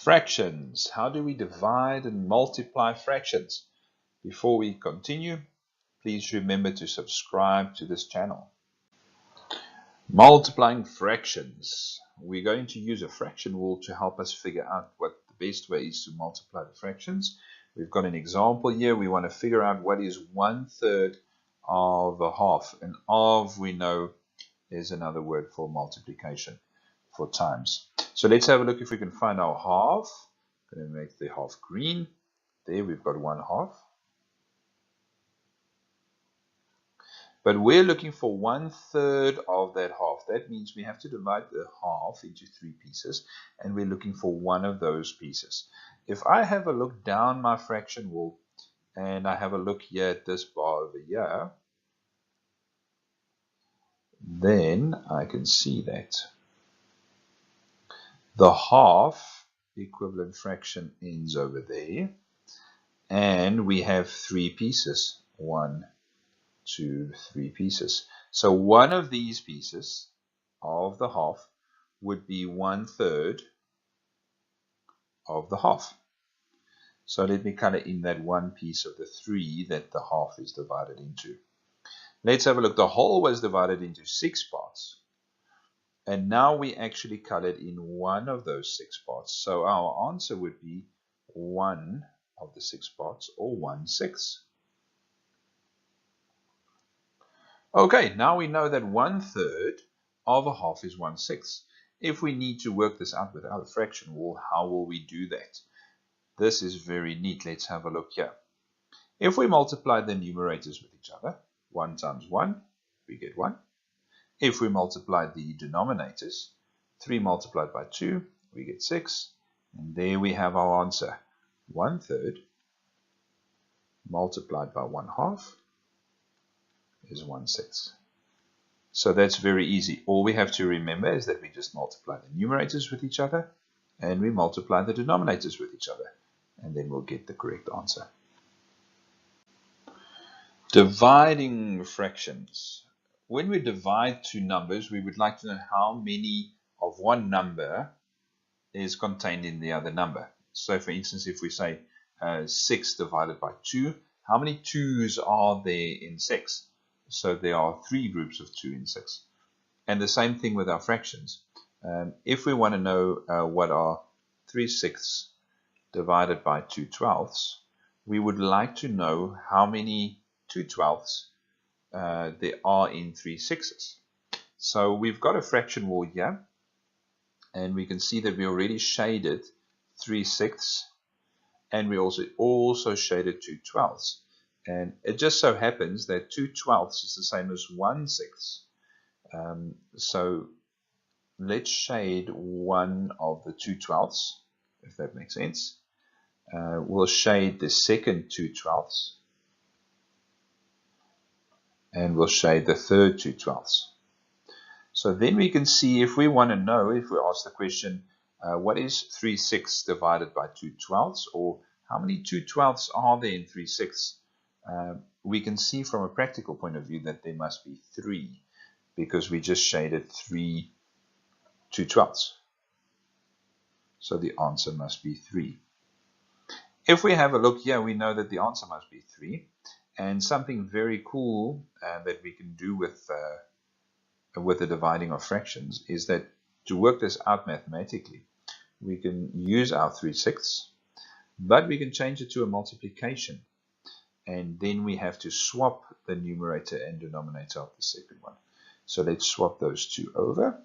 Fractions. How do we divide and multiply fractions? Before we continue, please remember to subscribe to this channel. Multiplying fractions. We're going to use a fraction rule to help us figure out what the best way is to multiply the fractions. We've got an example here. We want to figure out what is 1/3 of a half. And of, we know, is another word for multiplication, for times. So let's have a look if we can find our half. I'm going to make the half green. There we've got 1/2. But we're looking for 1/3 of that half. That means we have to divide the half into 3 pieces, and we're looking for one of those pieces. If I have a look down my fraction rule, and I have a look here at this bar over here, then I can see that the half equivalent fraction ends over there, and we have 3 pieces. 1, 2, 3 pieces. So one of these pieces of the half would be 1/3 of the half. So let me color in that one piece of the 3 that the half is divided into. Let's have a look. The whole was divided into 6 parts. And now we actually colored in one of those 6 parts. So our answer would be 1 of the 6 parts, or 1/6. Okay, now we know that 1/3 of a half is 1/6. If we need to work this out with our fraction rule, how will we do that? This is very neat. Let's have a look here. If we multiply the numerators with each other, 1 times 1, we get 1. If we multiply the denominators, 3 multiplied by 2, we get 6. And there we have our answer. 1/3 multiplied by 1/2 is 1/6. So that's very easy. All we have to remember is that we just multiply the numerators with each other, and we multiply the denominators with each other, and then we'll get the correct answer. Dividing fractions. When we divide two numbers, we would like to know how many of one number is contained in the other number. So for instance, if we say 6 divided by 2, how many 2's are there in 6? So there are 3 groups of 2 in 6. And the same thing with our fractions. If we want to know what are 3/6 divided by 2/12, we would like to know how many 2/12 there are in 3/6. So we've got a fraction rule here, and we can see that we already shaded 3/6, and we also shaded 2/12. And it just so happens that 2/12 is the same as 1/6. So let's shade one of the 2/12, if that makes sense. We'll shade the second 2/12, and we'll shade the third 2/12. So then we can see, if we want to know, if we ask the question, what is 3/6 divided by 2/12, or how many 2/12 are there in 3/6? We can see from a practical point of view that there must be 3, because we just shaded 3 2/12. So the answer must be 3. If we have a look here, we know that the answer must be 3. And something very cool that we can do with the dividing of fractions is that to work this out mathematically, we can use our 3/6, but we can change it to a multiplication. And then we have to swap the numerator and denominator of the second one. So let's swap those two over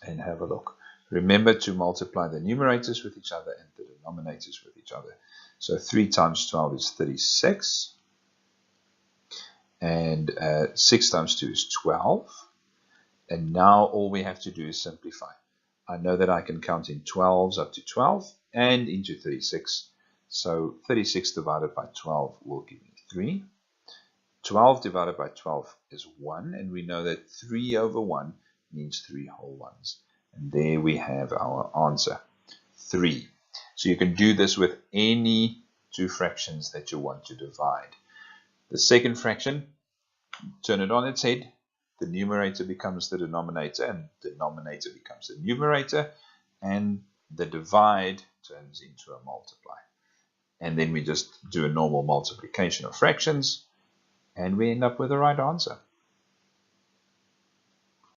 and have a look. Remember to multiply the numerators with each other and the denominators with each other. So 3 times 12 is 36. And 6 times 2 is 12. And now all we have to do is simplify. I know that I can count in 12s up to 12 and into 36. So 36 divided by 12 will give me 3. 12 divided by 12 is 1. And we know that 3 over 1 means 3 whole ones. And there we have our answer, 3. So you can do this with any two fractions that you want to divide. The second fraction, turn it on its head. The numerator becomes the denominator, and the denominator becomes the numerator. And the divide turns into a multiply. And then we just do a normal multiplication of fractions, and we end up with the right answer.